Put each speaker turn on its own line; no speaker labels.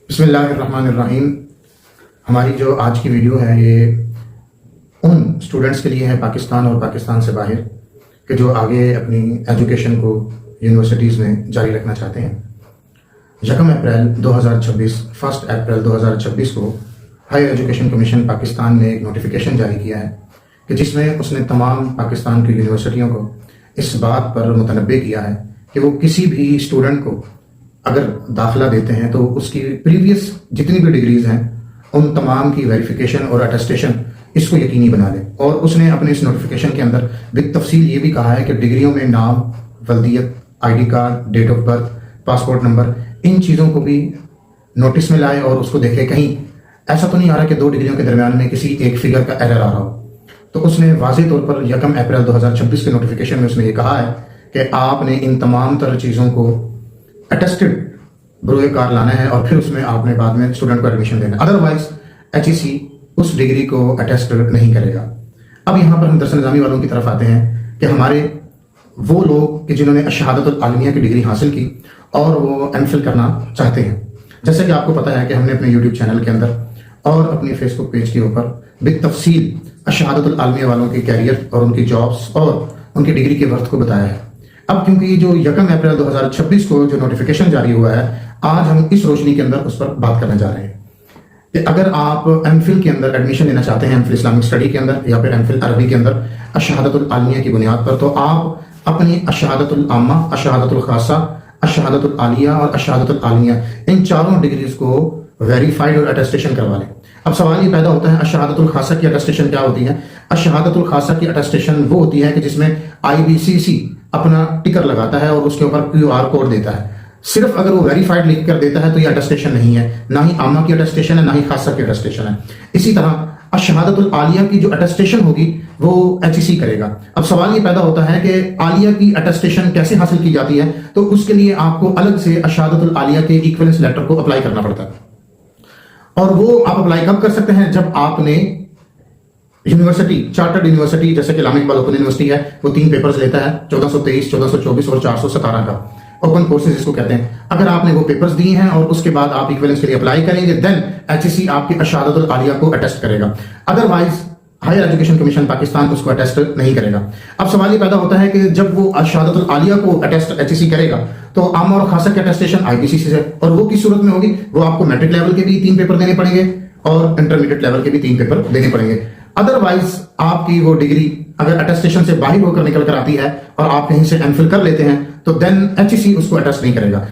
बिस्मिल्लाहिर्रहमानिर्रहीम। हमारी जो आज की वीडियो है ये उन स्टूडेंट्स के लिए है पाकिस्तान और पाकिस्तान से बाहर कि जो आगे अपनी एजुकेशन को यूनिवर्सिटीज़ में जारी रखना चाहते हैं। 1 अप्रैल 2026 1 अप्रैल 2026 को हायर एजुकेशन कमीशन पाकिस्तान ने एक नोटिफिकेशन जारी किया है कि जिसमें उसने तमाम पाकिस्तान की यूनिवर्सिटियों को इस बात पर मुतनब्बे किया है कि वो किसी भी स्टूडेंट को अगर दाखिला देते हैं तो उसकी प्रीवियस जितनी भी डिग्रीज हैं उन तमाम की वेरिफिकेशन और अटेस्टेशन इसको यकीनी बना दें। और उसने अपने इस नोटिफिकेशन के अंदर बिग तफसील ये भी कहा है कि डिग्रियों में नाम, वल्दियत, ID card, date of birth, passport number, इन चीज़ों को भी नोटिस में लाए और उसको देखे कहीं ऐसा तो नहीं आ रहा कि दो डिग्रियों के दरमियान में किसी एक फिगर का एरर आ रहा हो। तो उसने वाज़ेह तौर पर 1 अप्रैल 2026 के नोटिफिकेशन में उसने ये कहा है कि आपने इन तमाम तरह चीज़ों को अटेस्टेड बरोए कार लाना है और फिर उसमें आपने बाद में स्टूडेंट को एडमिशन देना है। अदरवाइज HEC उस डिग्री को अटेस्ट नहीं करेगा। अब यहाँ पर हम दरस निज़ामी वालों की तरफ आते हैं कि हमारे वो लोग कि जिन्होंने शहादतुल आलमिया की डिग्री हासिल की और वो MPhil करना चाहते हैं। जैसे कि आपको पता है कि हमने अपने YouTube चैनल के अंदर और अपने Facebook पेज के ऊपर बिग तफसील शहादतुल आलमिया वालों के कैरियर और उनकी जॉब्स और उनकी डिग्री के वर्थ को बताया है। अब क्योंकि जो 1 अप्रैल 2026 को जो नोटिफिकेशन जारी हुआ है, आज हम इस रोशनी के अंदर उस पर बात करने जा रहे हैं कि अगर आप MPhil के अंदर एडमिशन लेना चाहते हैं, MPhil इस्लामिक स्टडी के अंदर या फिर MPhil अरबी के अंदर शहादतुल आलमिया की बुनियाद पर, तो आप अपनी शहादतुल आम्मा, शहादतुल खासा, शहादतुल आलिया और शहादतुल आलमिया इन चारों डिग्रीज को वेरीफाइड और अटेस्टेशन करवा लें। अब सवाल ये पैदा होता है शहादतुल खासा की अटेस्टेशन क्या होती है। शहादतुल खासा की अटेस्टेशन वो होती है कि जिसमें IBCC अपना टिकर लगाता है और उसके ऊपर QR कोड देता है। सिर्फ अगर वो वेरीफाइड लिख कर देता है तो ये अटेस्टेशन नहीं है, ना ही आमा की अटेस्टेशन है, ना ही खासा की अटेस्टेशन है। इसी तरह शहादतुल आलिया की जो अटेस्टेशन होगी वो HEC करेगा। अब सवाल ये पैदा होता है कि आलिया की अटेस्टेशन कैसे हासिल की जाती है, तो उसके लिए आपको अलग से शहादतुल आलिया के इक्विवेलेंस लेटर को अप्लाई करना पड़ता है। और वो आप अप्लाई कब कर सकते हैं, जब आपने यूनिवर्सिटी, चार्टर्ड यूनिवर्सिटी जैसे कि इस्लामिक ओपन यूनिवर्सिटी है, वो 3 पेपर्स लेता है, 1423, 1424 और 417 का ओपन कोर्सेज इसको कहते हैं। अगर आपने वो पेपर्स दिए हैं और उसके बाद आप इक्विवेलेंस के लिए अप्लाई करेंगे, देन HEC आपकी शहादतुल आलिया को अटेस्ट करेगा। Otherwise higher education commission Pakistan उसको अटेस्ट नहीं करेगा। अब सवाल ये पैदा होता है कि जब वो शहादतुल आलिया को अटेस्ट HEC करेगा तो आम और खासा की अटेस्टेशन IBCC से, और वो किस सूरत में होगी, वो आपको मैट्रिक लेवल के भी 3 पेपर देने पड़ेंगे और इंटरमीडिएट लेवल के भी 3 पेपर देने पड़ेंगे। अदरवाइज आपकी वो डिग्री अगर अटेस्टेशन से बाहर होकर निकल कर आती है और आप कहीं से MPhil कर लेते हैं तो देन HEC उसको अटेस्ट नहीं करेगा।